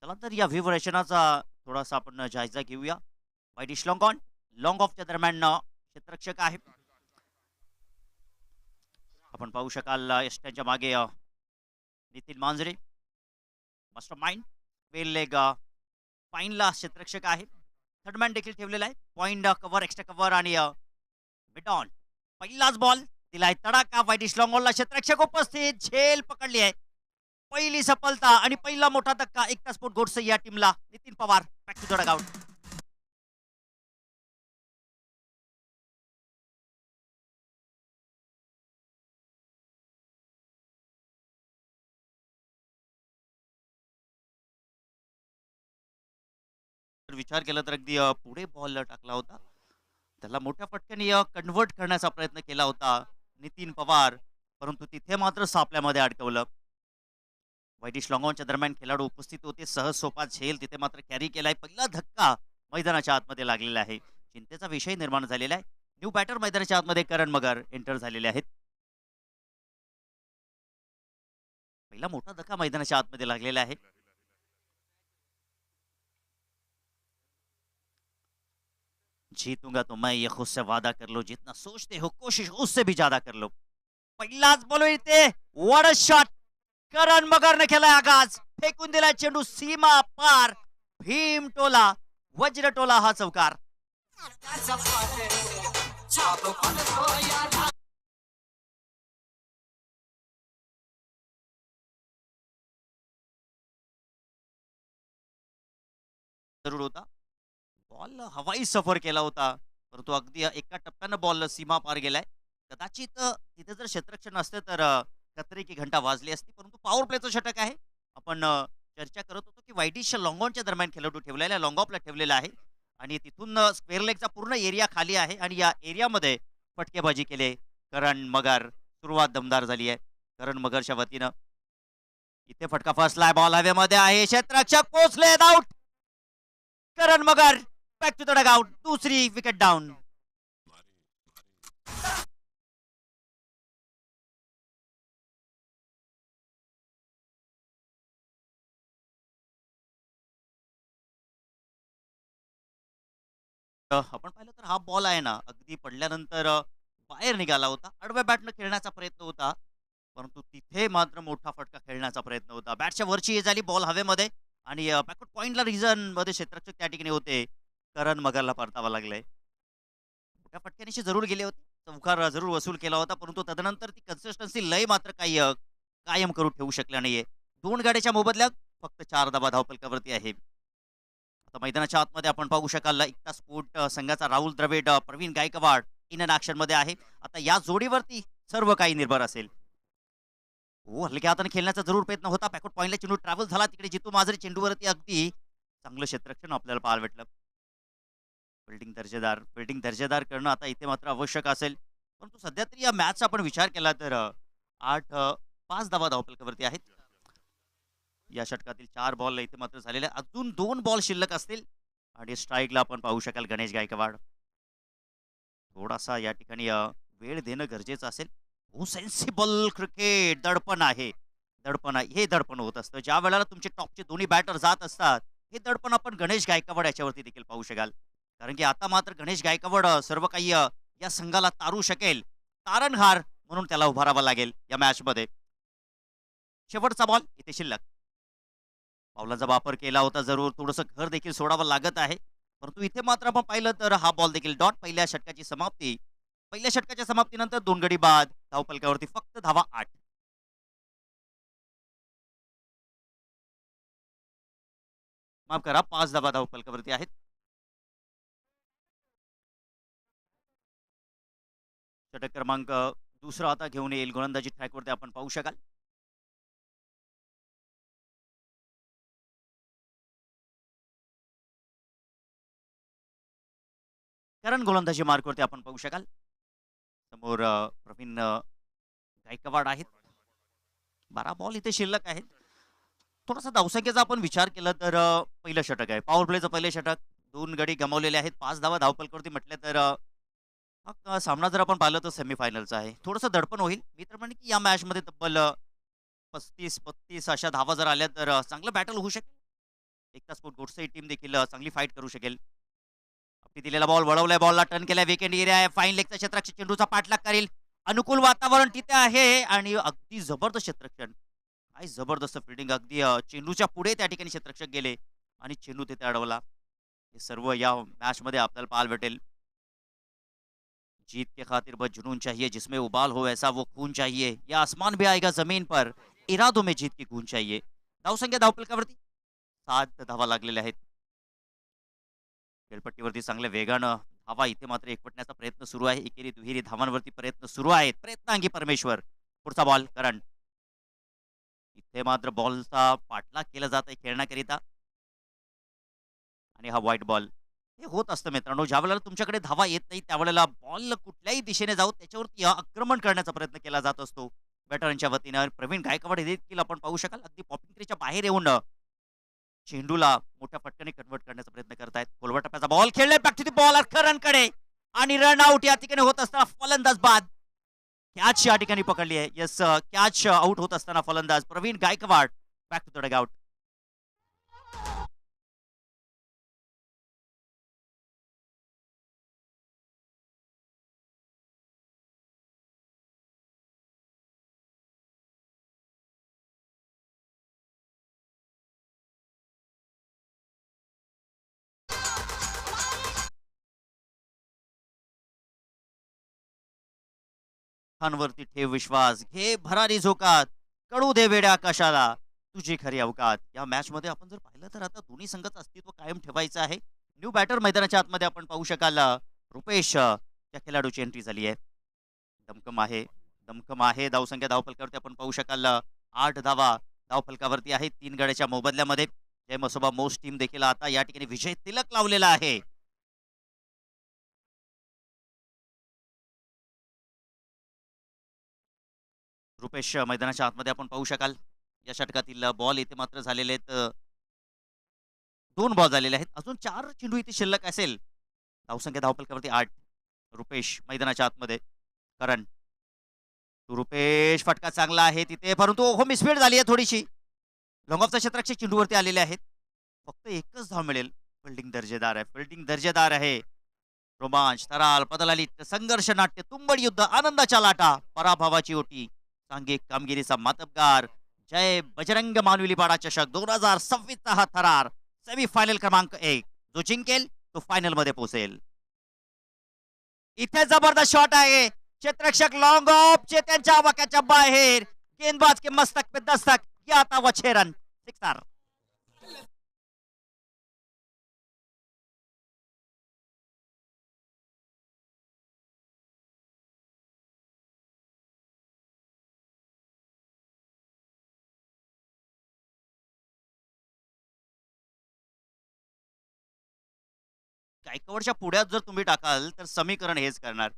चला तर या विवरेचनाचा थोडासा आपण जायजा घेऊया. वाईट लॉंग ऑन, लॉंग ऑफच्या दरम्यान क्षेत्ररक्षक आहे. आपण पाहू शकाल यष्ट्यांच्या मागे नितीन मांजरे, मास्टर माइंड, वेल लेग फाईनला क्षेत्ररक्षक आहे. थर्ड मॅन देखील ठेवलेला आहे. पॉइंट कव्हर, एक्स्ट्रा कव्हर आणि मिड ऑन. पहिलाच बॉल दिलाय तडाखा. वाईट लॉंग ऑनला क्षेत्ररक्षक उपस्थित, झेल पकडली आहे. पहिली सफलता आणि पहिला मोठा धक्का. एकता स्पोर्ट गोडसे या टीमला. Nitin Pawar back to the dugout. तर विचार केला तर अगदी पुढे बॉल टाकला होता. त्याला मोठ्या फटक्याने कन्व्हर्ट करण्याचा प्रयत्न केला होता नितीन पवार, परंतु तिथे मात्र सापल्यामध्ये अडकवलं. वाईटिश लॉंगॉनच्या दरम्यान खेळाडू उपस्थित होते. सहज सोपा झेल तिथे मात्र कॅरी केलाय. पहिला धक्का मैदानाच्या आतमध्ये लागलेला आहे. चिंतेचा विषय निर्माण झालेला आहे. न्यू बॅटर मैदानाच्या आतमध्ये करण मगर एंटर झालेले आहेत. पहिला मोठा धक्का मैदानाच्या आतमध्ये लागलेला आहे. जीतूंगा तो मैं ये खुद से वादा कर लो, जितना सोचते हो कोशिश उससे भी ज्यादा कर लो. पहिलाच बॉल इथे वड शॉट. करण मगरने केलाय आगाज. फेकून दिलाय चेंडू सीमा पार. भीम टोला, वज्र टोला हा चौकार. जरूर होता. बॉल हवाई सफर केला होता, परंतु अगदी एका टप्प्यानं बॉल सीमा पार गेलाय. कदाचित तिथे जर क्षेत्ररक्षण नसते तर कतरी की घंटा वाजली असती. परंतु पॉवर प्लेचं षटक आहे. आपण चर्चा करत होतो की वाईटिश लॉंगॉनच्या दरम्यान खेळाडू ठेवलेला आहे, लॉंग ऑफला ठेवलेला आहे आणि तिथून स्क्वेअर लेगचा पूर्ण एरिया खाली आहे आणि या एरियामध्ये फटकेबाजी केले करण मगर. सुरुवात दमदार झाली आहे करण मगरच्या वतीनं. इथे फटका फसलाय. बॉल हवेमध्ये आहे. क्षेत्ररक्षक पोहोचले. Out. Karan Magar back to the dugout. दूसरी विकेट डाउन. आपण पाहिलं तर हा बॉल आहे ना अगदी पडल्यानंतर बाहेर निघाला होता. आडव्या बॅटनं खेळण्याचा प्रयत्न होता, परंतु तिथे मात्र मोठा फटका खेळण्याचा प्रयत्न होता. बॅटच्या वरची हे झाली, बॉल हवेमध्ये आणि बॅकवर्ड पॉइंटला रिझन मध्ये क्षेत्ररक्षक त्या ठिकाणी होते. करण मगरला परतावा लागलाय. मोठ्या फटक्यानिशी जरूर गेले होते. चौकार जरूर वसूल केला होता, परंतु तदनंतर ती कन्सिस्टन्सी लय मात्र काही कायम करू ठेवू शकला नाहीये. 2 गाड्याच्या मोबदल्यात फक्त 4 धावा धावफलकावरती आहे. आता मैदानाच्या आतमध्ये आपण पाहू शकाल एकता स्पोर्ट संघाचा Rahul Dravid, Praveen Gaikwad in and action मध्ये आहे. आता या जोडीवरती सर्व काही निर्भर असेल. हो, हलक्या हाताने खेळण्याचा जरूर प्रयत्न होता. बॅकवर्ड पॉइंटला चेंडू ट्रॅव्हल झाला. तिकडे जितू माजरे चेंडूवरती अगदी चांगलं क्षेत्ररक्षण आपल्याला पाहायला भेटलं. फिल्डिंग दर्जेदार करणं आता इथे मात्र आवश्यक असेल. परंतु सध्या तरी या मॅचचा आपण विचार केला तर 5 धावा धावफलकावरती आहेत. या षटकातील 4 बॉल इथे मात्र झालेले. अजून 2 बॉल शिल्लक असतील आणि स्ट्राईकला आपण पाहू शकाल गणेश गायकवाड. थोडासा या ठिकाणी वेळ देणं गरजेचं असेल. हो, सेन्सिबल क्रिकेट. दडपण आहे. दडपण आहे. हे दडपण होत असतं ज्या वेळेला तुमचे टॉपचे दोन्ही बॅटर जात असतात. हे दडपण आपण गणेश गायकवाड याच्यावरती देखील पाहू शकाल. कारण की आता मात्र गणेश गायकवाड सर्व काही या संघाला तारू शकेल. तारणहार म्हणून त्याला उभारावा लागेल या मॅच मध्ये. शेवटचा बॉल इथे शिल्लक. पावलाचा वापर केला होता. जरूर थोडंसं घर देखील सोडावं लागत आहे, परंतु इथे मात्र आपण पाहिलं तर हा बॉल देखील डॉट. पहिल्या षटकाची समाप्ती. पहिल्या षटकाच्या समाप्तीनंतर 2 गडी बाद. धावफलकावरती फक्त धावा 8. माफ करा, 5 धावा धावफलकावरती आहेत. षटक क्रमांक दुसरा आता घेऊन येईल गोलंदाजी ट्रॅकवरती आपण पाहू शकाल. कारण गोलंदाजी मार्कवरती आपण पाहू शकाल. समोर प्रवीण गायकवाड आहेत. 12 बॉल इथे शिल्लक आहेत. थोडासा धावसंख्येचा आपण विचार केला तर पहिलं षटक आहे. पॉवर प्लेचं पहिलं षटक. 2 गडी गमावलेले आहेत. 5 धावा धावफलकावरती म्हटलं तर हा सामना जर आपण पाहिलं तर सेमीफायनलचा आहे. थोडंसं दडपण होईल. मी तर म्हणेन की या मॅचमध्ये तब्बल 35-32 अशा धावा जर आल्या तर चांगलं बॅटल होऊ शकेल. एकता स्पोर्ट गोडसे टीम देखील चांगली फाईट करू शकेल. आपली दिलेला बॉल वळवलाय, बॉलला टर्न केलाय, विकेट एरिया आहे, फाईन लेगच्या क्षेत्रात चेंडूचा पाठलाग करेल. अनुकूल वातावरण तिथे आहे आणि अगदी जबरदस्त क्षेत्ररक्षण. काय जबरदस्त फिल्डिंग, अगदी चेंडूच्या पुढे त्या ठिकाणी क्षेत्ररक्षक गेले आणि चेंडू तिथे अडवला. हे सर्व या मॅच मध्ये आपल्याला पाहायला भेटेल. जीत के खातिर बस जुनून चाहिए, जिसमें उबाल हो ऐसा वो खून चाहिए, या आसमान भी आएगा जमीन पर, इरादों में जीत की खून चाहिए. धावसंख्या धावफलकावरती 7 धावा लागलेल्या आहेत. खेळपट्टीवरती चांगल्या वेगानं धावा इथे मात्र एकवटण्याचा प्रयत्न सुरू आहे. एकेरी दुहेरी धावांवरती प्रयत्न सुरू आहेत. प्रयत्नांगी परमेश्वर. पुढचा बॉल करण. इथे मात्र बॉलचा पाठलाग केला जात आहे खेळण्याकरिता आणि हा व्हाईट बॉल. हे होत असतं मित्रांनो, ज्या वेळेला तुमच्याकडे धावा येत नाही त्यावेळेला बॉल कुठल्याही दिशेने जाऊ त्याच्यावरती आक्रमण करण्याचा प्रयत्न केला जात असतो बॅटरांच्या वतीनं. प्रवीण गायकवाड हे देखील आपण पाहू शकाल अगदी पॉपिंग ट्रीच्या बाहेर येऊन चेंडूला मोठ्या फटक्याने कन्वर्ट करण्याचा प्रयत्न करतायत. खोलवर टप्प्याचा बॉल खेळलाय, बॅक टू द बॉल करणकडे आणि रन आउट या ठिकाणी होत असताना फलंदाज बाद. कॅच या ठिकाणी पकडली आहे. यस, कॅच आउट होत असताना फलंदाज Pravin Gaikwad back to the dugout. खानवरती ठेव विश्वास, घे भरारी झोकात, कळू दे वेड्या आकाशाला तुझी खरी अवकात. या मॅच मध्ये आपण जर पाहिलं तर आता दोन्ही संघाचं अस्तित्व कायम ठेवायचं आहे. न्यू बॅटर मैदानाच्या आतमध्ये आपण पाहू शकाल रुपेश त्या खेळाडूची एंट्री झाली आहे. दमकम आहे, दमकम आहे. धावसंख्या धावफलकावरती आपण पाहू शकाल 8 धावा धावफलकावरती आहेत 3 गड्याच्या मोबदल्यामध्ये. जय मसोबा मोस्ट टीम देखील आता या ठिकाणी विजय तिलक लावलेला आहे. रुपेश मैदानाच्या आतमध्ये आपण पाहू शकाल. या षटकातील बॉल इथे मात्र झालेले आहेत 2 बॉल झालेले आहेत. अजून 4 चेंडू इथे शिल्लक असेल. धावसंख्या धावफलकावरती 8. रुपेश मैदानाच्या आतमध्ये. करण तो रुपेश, फटका चांगला आहे तिथे परंतु हो मिसफील्ड झाली आहे थोडीशी. लॉंग ऑफचा क्षेत्ररक्षक चेंडूवरती आलेले आहेत. फक्त एकच धाव मिळेल. फिल्डिंग दर्जेदार आहे, फिल्डिंग दर्जेदार आहे. रोमांच, थरार, पदलाली, संघर्ष नाट्य, तुंबड युद्ध, आनंदाच्या लाटा, पराभवाची ओटी, सांघिक कामगिरीचा मातबगार. जय बजरंग मानविली पाडा चषक 2026 चा हा थरार. सेमी फायनल क्रमांक 1 जो जिंकेल तो फायनल मध्ये पोहोचेल. इथे जबरदस्त शॉट आहे. क्षेत्ररक्षक लॉंग ऑफ चे त्यांच्या आवाक्याच्या बाहेर. गेंदबाज के मस्तक पे दस्तक. या आता वो 6 रन. सिक्सर. गायकवाडच्या पुढ्यात जर तुम्ही टाकाल तर समीकरण हेच करणार.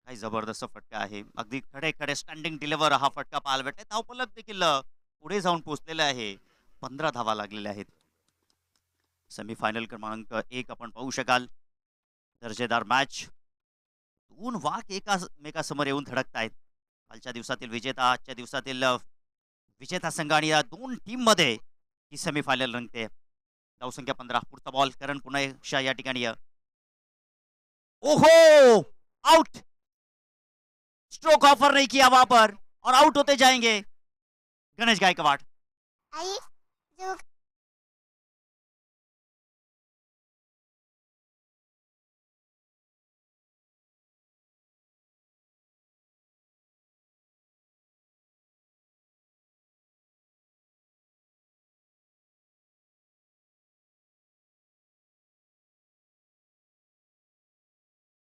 काही जबरदस्त फटका आहे. अगदी खडे खडे स्टँडिंग डिलिव्हर हा फटका पाहायला भेटतोय. धावफलक देखील पुढे जाऊन पोहोचलेला आहे. 15 धावा लागलेल्या आहेत. सेमीफायनल क्रमांक 1 आपण पाहू शकाल. दर्जेदार मॅच. 2 वाक एकामेकासमोर येऊन धडकतायत. कालच्या दिवसातील विजेता, आजच्या दिवसातील विजेता संघ आणि या 2 टीम मध्ये ही सेमीफायनल रंगते. धावसंख्या 15. पुढचा बॉल करण पुन्हा एकशा या ठिकाणी. ओहो, आउट. स्ट्रोक ऑफर नहीं किया वहां पर और आउट होते जाएंगे गणेश गायकवाड़. आई जो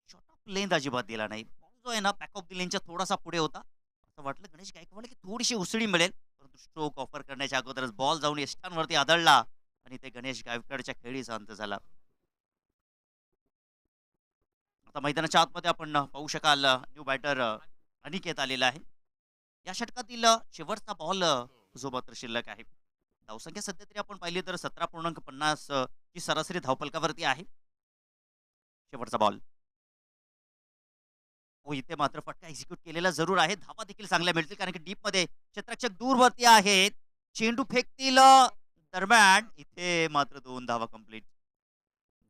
शॉर्ट ऑफ लेंथ अजिबात दिला नाही. बॉल जो आहे ना बॅक ऑफ द लेनच्या थोडासा पुढे होता. असं वाटलं गणेश गायकवाड की थोडीशी उसळी मिळेल परंतु स्ट्रोक ऑफर करण्याच्या अगोदरच बॉल जाऊन यष्टांवरती आदळला आणि ते गणेश गायकवाडच्या खेळीचा अंत झाला. आता मैदानाच्या आतमध्ये आपण पाहू शकाल न्यू बॅटर अनिकेत आलेला आहे. या षटकातील शेवटचा बॉल जो मात्र शिल्लक आहे. धावसंख्या सध्या तरी आपण पाहिली तर 17.50 ची सरासरी धावफलकावरती आहे. शेवटचा बॉल. हो इथे मात्र फटका एक्झिक्यूट केलेला जरूर आहे. धावा देखील चांगल्या मिळतील कारण की डीप मध्ये क्षेत्ररक्षक दूरवरती आहेत. चेंडू फेकतील दरम्यान इथे मात्र 2 धावा कंप्लीट.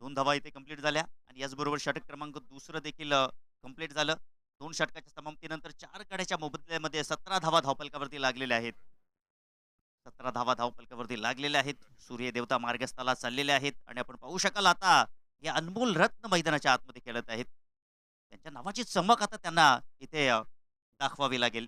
2 धावा इथे कंप्लीट झाल्या आणि याचबरोबर षटक क्रमांक दुसरं देखील कंप्लीट झालं. 2 षटकाच्या समाप्तीनंतर 4 गड्याच्या मोबदल्यामध्ये 17 धावा धावफलकावरती लागलेल्या आहेत. 17 धावा धावफलकावरती लागलेल्या आहेत. सूर्य देवता मार्गस्थाला चाललेले आहेत आणि आपण पाहू शकाल आता हे अनमोल रत्न मैदानाच्या आतमध्ये खेळत आहेत. त्यांच्या नावाची चमक आता त्यांना इथे दाखवावी लागेल.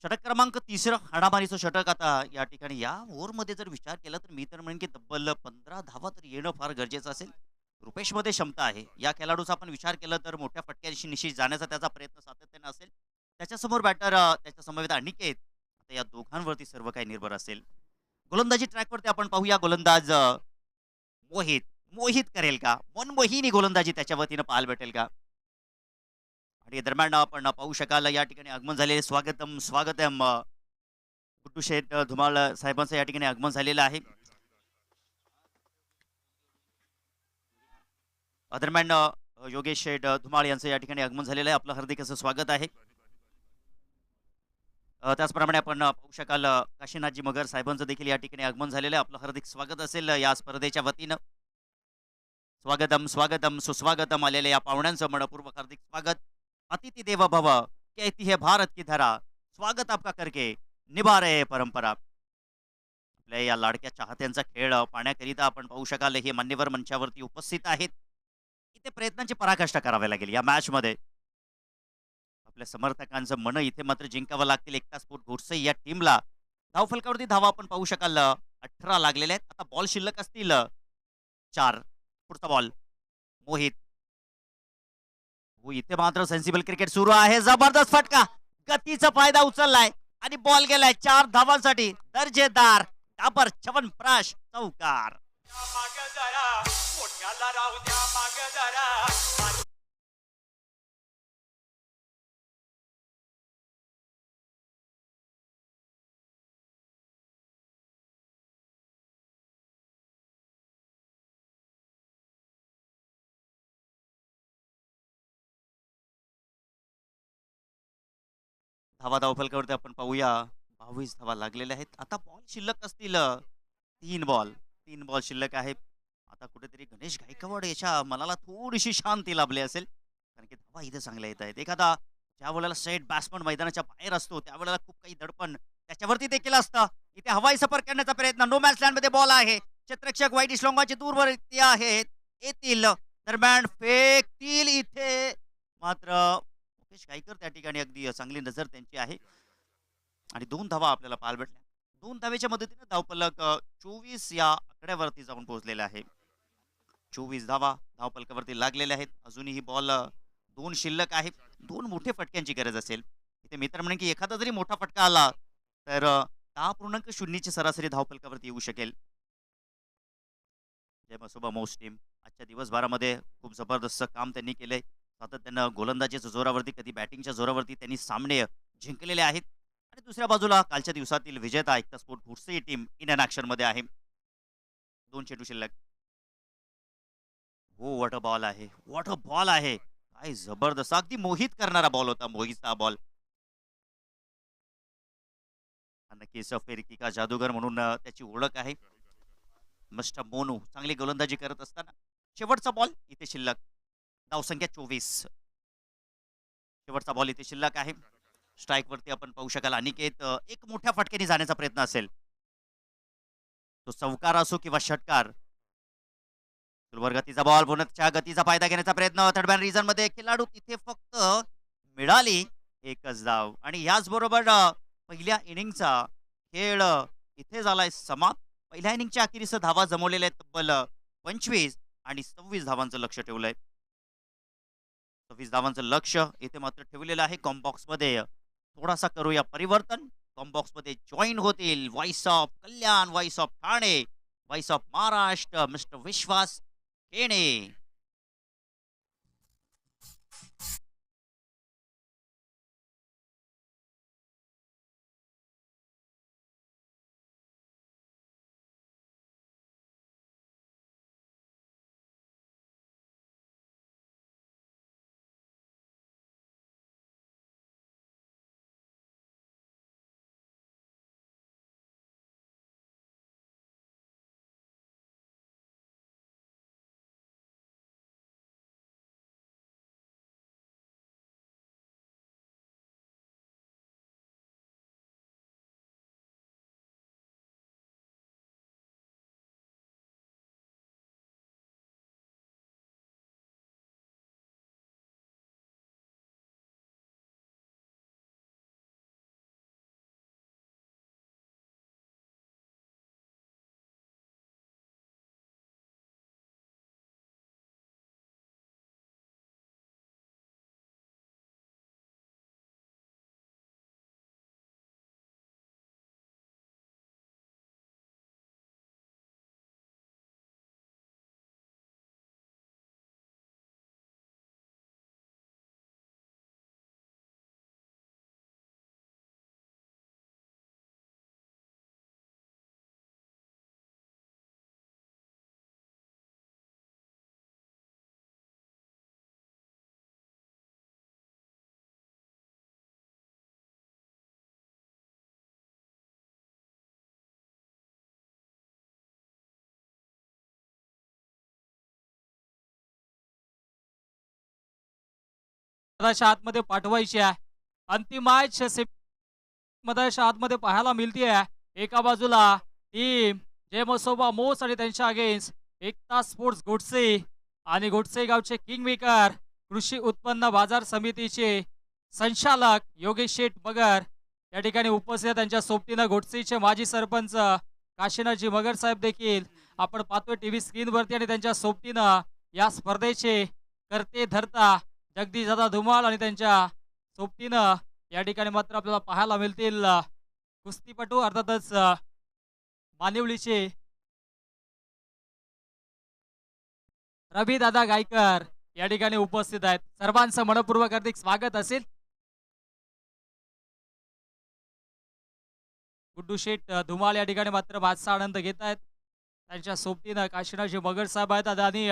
षटक क्रमांक तिसरं हाणामारीचं षटक आता या ठिकाणी या ओव्हरमध्ये जर विचार केला तर मी तर म्हणेन की तब्बल 15 धावा तर येणं फार गरजेचं असेल. रुपेशमध्ये क्षमता आहे. या खेळाडूचा आपण विचार केला तर मोठ्या फटक्याशी निश्चित जाण्याचा त्याचा प्रयत्न सातत्याने असेल. त्याच्यासमोर बॅटर त्याच्या समवेत अनिकेत. आता या दोघांवरती सर्व काही निर्भर असेल. गोलंदाजी ट्रॅकवरती आपण पाहूया गोलंदाज मोहित. मोहित करेल का? मनमोहिनी गोलंदाजी त्याच्या वतीनं पाहायला भेटेल का? आणि दरम्यान आपण पाहू शकाल या ठिकाणी आगमन झालेले स्वागतम स्वागतम गुड्डू शेठ धुमाळ साहेबांचं या ठिकाणी आगमन झालेलं आहे. दरम्यान योगेश शेठ धुमाळ यांचं या ठिकाणी आगमन झालेलं आहे. आपलं हार्दिक असं स्वागत आहे. त्याचप्रमाणे आपण पाहू शकाल काशीनाथजी मगर साहेबांचं देखील या ठिकाणी आगमन झालेलं आहे. आपलं हार्दिक स्वागत असेल या स्पर्धेच्या वतीनं. स्वागतम स्वागतम सुस्वागतम आलेल्या या पाहुण्यांचं मनपूर्वक हार्दिक स्वागत. अतिथि देव भव, कहती है भारत की धरा, स्वागत आपका करके निभा रहे हैं परंपरा. आपल्या या लाडक्या चाहत्यांचा खेळ पाहण्याकरिता आपण पाहू शकाल हे मान्यवर मंचावरती उपस्थित आहेत. इथे प्रयत्नांची पराकाष्ठा करावी लागेल या मॅच मध्ये. आपल्या समर्थकांचं मन इथे मात्र जिंकावं लागतील. एकता स्पोर्ट घोडसे या टीमला धावफलकावरती धावा आपण पाहू शकाल 18 लागलेले आहेत. आता बॉल शिल्लक असतील 4. पुढचा बॉल मोहित. हो इथे मात्र सेन्सिबल क्रिकेट सुरू आहे. जबरदस्त फटका, गतीचा फायदा उचललाय आणि बॉल गेलाय 4 धावांसाठी. दर्जेदार डाबर च्यवनप्राश चौकार. धावा धावफलकावरती आपण पाहूया 22 धावा लागलेल्या आहेत. आता बॉल शिल्लक असतील 3 बॉल. 3 बॉल शिल्लक आहेत. आता कुठेतरी गणेश गायकवाड याच्या मनाला थोडीशी शांती लाभली असेल. कारण की धावा इथे चांगल्या येत आहेत. एखादा ज्या वेळेला सेट बॅट्समन मैदानाच्या बाहेर असतो त्यावेळेला खूप काही दडपण त्याच्यावरती देखील असतं. इथे हवाई सफर करण्याचा प्रयत्न. नो मॅच लँड मध्ये बॉल आहे. क्षेत्ररक्षक वाईट श्लोंगाचे दूरवरती आहेत. येतील दरम्यान फेकतील इथे मात्र मुकेश गायकर त्या ठिकाणी अगदी चांगली नजर त्यांची आहे आणि 2 धावा आपल्याला पाहायला भेटल्या. 2 धावेच्या मदतीने धावफलक 24 या आकड्यावरती जाऊन पोहोचलेला आहे. 24 धावा धावफलकावरती लागलेल्या आहेत. अजूनही बॉल 2 शिल्लक आहे. 2 मोठे फटक्यांची गरज असेल. इथे मित्र म्हणे की एखादा जरी मोठा फटका आला तर 10.0 ची सरासरी धावफलकावरती येऊ शकेल. जय मसोबा मोस्ट टीम आजच्या दिवसभरामध्ये खूप जबरदस्त काम त्यांनी केलंय. सातत्यानं गोलंदाजीच्या जोरावरती कधी बॅटिंगच्या जोरावरती त्यांनी सामने जिंकलेले आहेत. आणि दुसऱ्या बाजूला कालच्या दिवसातील विजेता एकता sport Ghodse team Indian action मध्ये आहे. 2 चेंडू शिल्लक. हो वॉट अ बॉल आहे. वॉट अ बॉल आहे. काय जबरदस्त अगदी मोहित करणारा बॉल होता. मोहितचा बॉल. नक्कीच फिरकी का जादूगर म्हणून त्याची ओळख आहे. मिस्टर मोनू चांगली गोलंदाजी करत असताना शेवटचा बॉल इथे शिल्लक. धावसंख्या 24. शेवटचा बॉल इथे शिल्लक आहे. स्ट्राईक वरती आपण पाहू शकाल अनिकेत एक मोठ्या फटक्याने जाण्याचा प्रयत्न असेल. तो चौकार असो किंवा षटकार. सुलभर गतीचा बॉल पुन्हा गतीचा फायदा घेण्याचा प्रयत्न. थर्ड मॅन रिझन मध्ये खेळाडू तिथे फक्त मिळाली एकच धाव आणि याच बरोबर पहिल्या इनिंगचा खेळ इथे झालाय समाप्त. पहिल्या इनिंगच्या अखेरीस धावा जमवलेल्या आहेत तब्बल 25 आणि 26 धावांचं लक्ष ठेवलंय. 26 धावांचं लक्ष इथे मात्र ठेवलेलं आहे. कॉम्बॉक्स मध्ये थोडासा करूया परिवर्तन. कॉम्बॉक्स मध्ये जॉईन होतील voice of Kalyan, voice of Thane, voice of Maharashtra mister Vishwas Kene. मधाच्या आतमध्ये पाठवायची आहे. अंतिम मॅच मधाच्या आतमध्ये पाहायला मिळते. एका बाजूला टीम जेमोसोबा मोस आणि त्यांच्या अगेन्स्ट एकता स्पोर्ट्स गोडसे आणि गोडसे गावचे किंग मेकर कृषी उत्पन्न बाजार समितीचे संचालक योगेश शेठ मगर या ठिकाणी उपस्थित आहेत. त्यांच्या सोबतीनं गोडसेचे माजी सरपंच काशीनाथजी मगर साहेब देखील आपण पाहतोय टीव्ही स्क्रीनवरती आणि त्यांच्या सोबतीनं या स्पर्धेचे करते धरता जगदीश दादा धुमाळ आणि त्यांच्या सोबतीनं या ठिकाणी मात्र आपल्याला पाहायला मिळतील कुस्तीपटू अर्थातच मानिवलीचे रवी दादा गायकर या ठिकाणी उपस्थित आहेत. सर्वांचं मनपूर्वक हार्दिक स्वागत असेल. गुड्डू शेठ धुमाळ या ठिकाणी मात्र माझा आनंद घेत आहेत. त्यांच्या सोबतीनं काशीनाथजी मगर साहेब आहेत आणि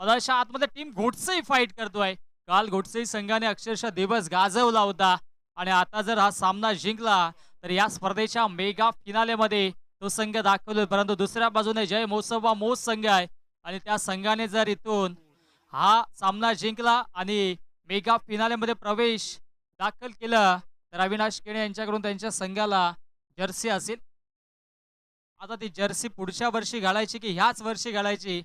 पदाच्या आतमध्ये टीम घोटसे फाईट करतोय. काल घोटसे संघाने अक्षरशः दिवस गाजवला होता आणि आता जर हा सामना जिंकला तर या स्पर्धेच्या मेगा फिनालेमध्ये तो संघ दाखवला. परंतु दुसऱ्या बाजूने जय मोसोबा मोस संघ आहे आणि त्या संघाने जर इथून हा सामना जिंकला आणि मेगा फिनालेमध्ये प्रवेश दाखल केलं तर अविनाश केणे यांच्याकडून त्यांच्या संघाला जर्सी असेल. आता ती जर्सी पुढच्या वर्षी घालायची की ह्याच वर्षी घालायची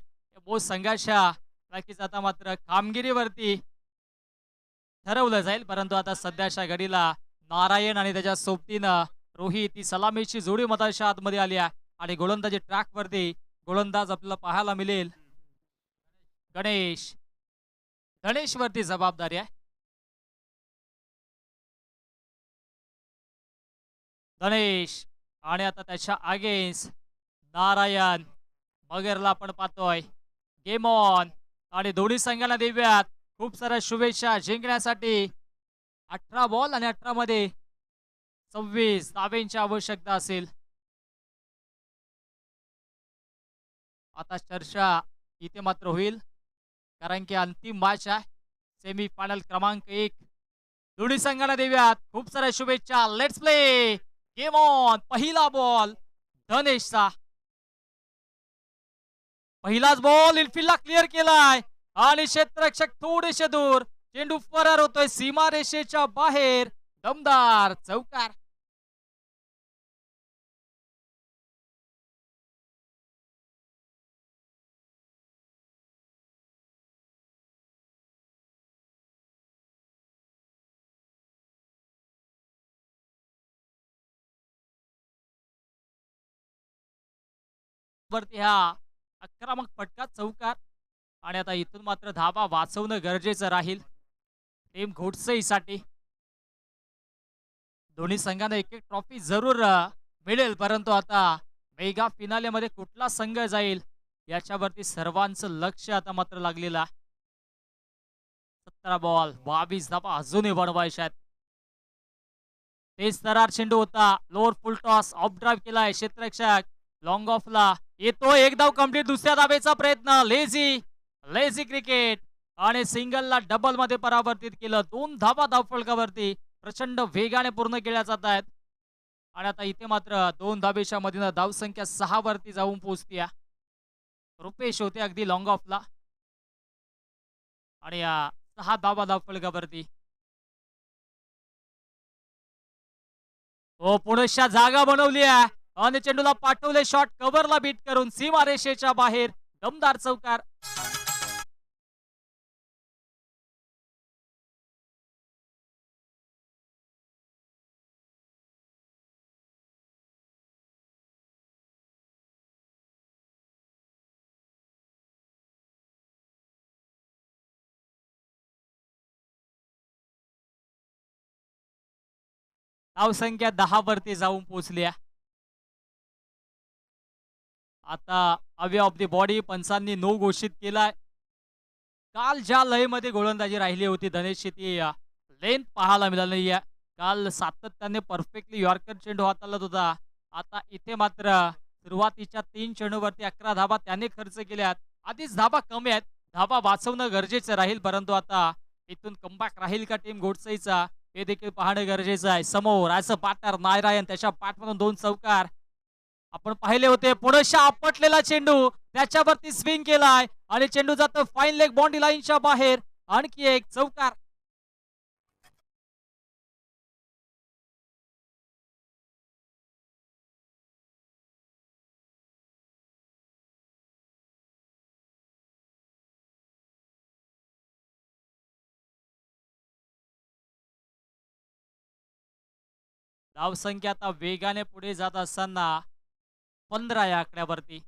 मोस संघाच्या नक्कीच आता मात्र कामगिरीवरती ठरवलं जाईल. परंतु आता सध्याच्या घडीला नारायण आणि त्याच्या सोबतीनं रोहित ती सलामीची जोडी मताच्या आतमध्ये आली आहे आणि गोलंदाजी ट्रॅक वरती गोलंदाज आपल्याला पाहायला मिळेल गणेश वरती जबाबदारी आहे. गणेश आणि आता त्याच्या अगेन्स्ट नारायण मगरला आपण पाहतोय. गेम ऑन आणि दोन्ही संघाला देऊयात खूप साऱ्या शुभेच्छा जिंकण्यासाठी. 18 बॉल आणि 18 मध्ये 26 धाब्यांची आवश्यकता असेल. आता चर्चा इथे मात्र होईल कारण की अंतिम मॅच आहे सेमी फायनल क्रमांक 1. दोन्ही संघाला देऊयात खूप साऱ्या शुभेच्छा. Let's play game on. पहिला बॉल धनेशचा. पहिलाच बॉल इनफिल्डला क्लिअर केलाय आणि क्षेत्ररक्षक थोडेसे दूर. चेंडू फरार होतोय सीमा रेषेच्या बाहेर. दमदार चौकार. वरती हा आक्रमक फटका चौकार आणि आता इथून मात्र धाबा वाचवणं गरजेचं राहील टीम घोटसईसाठी. दोन्ही संघांना एक एक ट्रॉफी जरूर मिळेल परंतु आता मेगा फिनाले मध्ये कुठला संघ जाईल याच्यावरती सर्वांचं लक्ष आता मात्र लागलेलं आहे. 17 बॉल 22 धाबा अजूनही बनवायच्या आहेत. तेज तरार चेंडू होता. Lower full toss of drive केलाय क्षेत्ररक्षक लॉंग ऑफला येतो. एक धाव कंप्लीट. दुसऱ्या धावेचा प्रयत्न. लेझी क्रिकेट आणि सिंगलला डबल मध्ये परावर्तित केलं. 2 धावा धावफलकावरती प्रचंड वेगाने पूर्ण केल्या जात आहेत आणि आता इथे मात्र 2 धावेच्या मधीन धावसंख्या 6 वरती जाऊन पोहोचते. रुपेश होते अगदी लॉंग ऑफला आणि 6 धावा धावफलकावरती. हो पुणेच्या जागा बनवली आहे आणि चेंडूला पाठवले शॉट कव्हरला बीट करून सीमा रेषेच्या बाहेर. दमदार चौकार. धावसंख्या 10 वरती जाऊन पोहोचली. आता अवे ऑफ द बॉडी पंचांनी नो घोषित केलाय. काल ज्या लयमध्ये गोलंदाजी राहिली होती धनेशची ती लेंथ पाहायला मिळाली नाहीये. काल सातत्याने परफेक्टली यॉर्कर चेंडू हाताळत होता. आता इथे मात्र सुरुवातीच्या 3 चेंडूवरती 11 धाबा त्याने खर्च केल्यात. आधीच धाबा कमी आहेत. धाबा वाचवणं गरजेचं राहील परंतु आता इथून कमबॅक राहील का टीम घोटसईचा हे देखील पाहणं गरजेचं आहे. समोर असं पाटर नारायण त्याच्या पाठमधून 2 चौकार आपण पाहिले होते. पुढेशा आपटलेला चेंडू त्याच्यावरती स्विंग केलाय आणि चेंडू जातो फाईन लेग बाउंड्री लाईनच्या बाहेर. आणखी एक चौकार. धावसंख्या आता वेगाने पुढे जात असताना 15 या आकड्यावरती.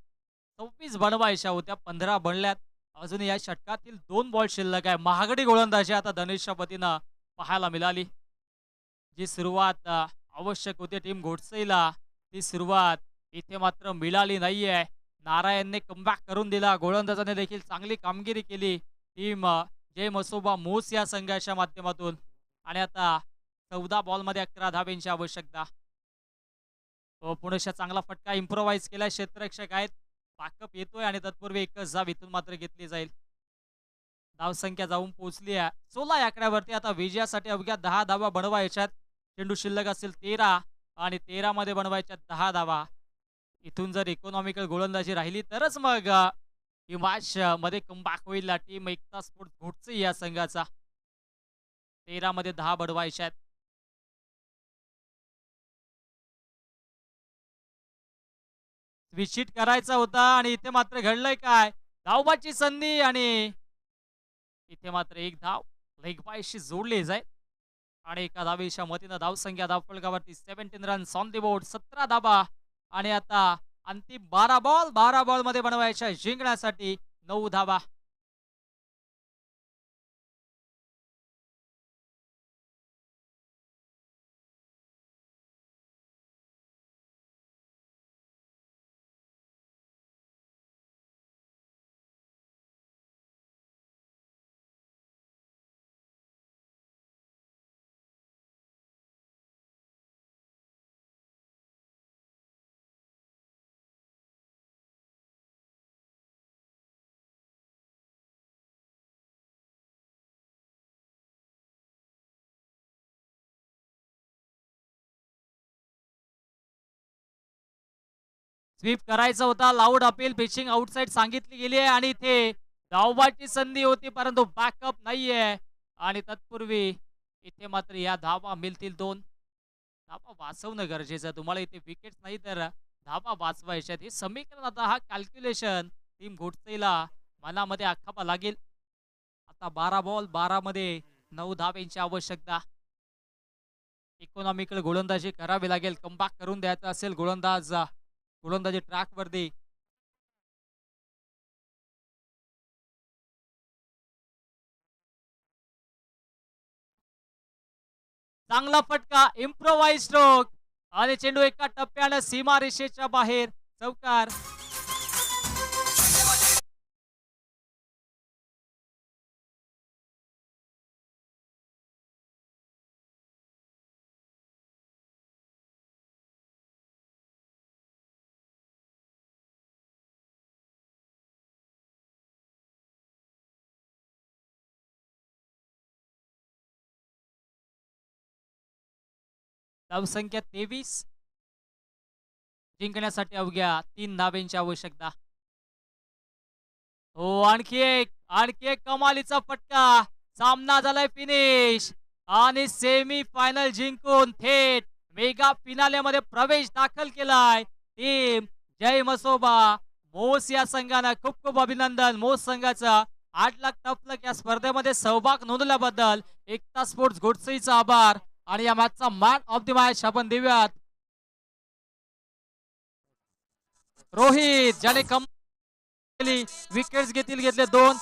26 बनवायच्या होत्या, 15 बनल्यात. अजून या षटकातील 2 बॉल शिल्लक आहे. महागडी गोलंदाजी आता धनेशच्या पतीनं पाहायला मिळाली. जी सुरुवात आवश्यक होती टीम घोडसईला, ती सुरुवात इथे मात्र मिळाली नाहीये. नारायणने कमबॅक करून दिला. गोलंदाजाने देखील चांगली कामगिरी केली. टीम जय मसोबा मोस या संघाच्या माध्यमातून. आणि आता 14 बॉलमध्ये 11 धाब्यांची आवश्यकता. पुणेशा चांगला फटका इम्प्रोवाइज केलाय. क्षेत्ररक्षक आहेत, बॅकअप येतोय आणि तत्पूर्वी एकच धाव इथून मात्र घेतली जाईल. धावसंख्या जाऊन पोहोचली आहे 16 या आकड्यावरती. आता विजयासाठी अवघ्या 10 धावा बनवायच्यात. चेंडू शिल्लक असेल 13 आणि 13 मध्ये बनवायच्या 10 धावा. इथून जर इकॉनॉमिकल गोलंदाजी राहिली तरच मग ही मॅच मध्ये कमबॅक होईल टीम एकता स्पोर्ट्स घोटसे या संघाचा. 13 मध्ये 10 बनवायच्या आहेत. स्विच करायचा होता आणि इथे मात्र घडलंय काय, धावबाची संधी आणि इथे मात्र एक धाव लेग पायशी जोडली जाईल आणि एका धावेच्या मतीनं धावसंख्या धावफलकावरती 17 रन्स ऑन द बोर्ड, 17 धाबा. आणि आता अंतिम 12 बॉल मध्ये बनवायच्या जिंकण्यासाठी 9 धावा. स्वीप करायचा होता, लाऊड अपील, पिचिंग आउटसाइड सांगितली गेली आहे आणि इथे धावबाची संधी होती परंतु बॅकअप नाहीये. आणि तत्पूर्वी इथे मात्र या धावा मिळतील 2 धावा वाचवणं गरजेचं. तुम्हाला इथे विकेट नाही तर धावा वाचवायच्या. हे समीकरण आता हा कॅल्क्युलेशन टीम घोटसेला मनामध्ये आखावा लागेल. आता 12 बॉल 12 मध्ये 9 धावेंची आवश्यकता. इकॉनॉमिकल गोलंदाजी करावी लागेल. कमबॅक करून द्यायचा असेल गोलंदाजी ट्रॅक वरती. चांगला फटका, इम्प्रोवाइज स्ट्रोक आणि चेंडू एका टप्प्यानं सीमा रेषेच्या बाहेर. चौकार. धावसंख्या 23, जिंकण्यासाठी अवघ्या 3 धाब्यांची आवश्यकता. हो, आणखी एक कमालीचा फटका. सामना झालाय फिनिश आणि सेमी फायनल जिंकून थेट मेगा फिनाले मध्ये प्रवेश दाखल केलाय टीम जय मसोबा मोस या संघानं. खूप खूप अभिनंदन मोस संघाचा. 8 लाख टपलक या स्पर्धेमध्ये सहभाग नोंदवल्याबद्दल एकता स्पोर्ट्स घोटसईचा आभार. आणि या मॅचचा मॅन ऑफ द मॅच आपण देऊयात रोहित, ज्याने विकेट्स घेतले 2.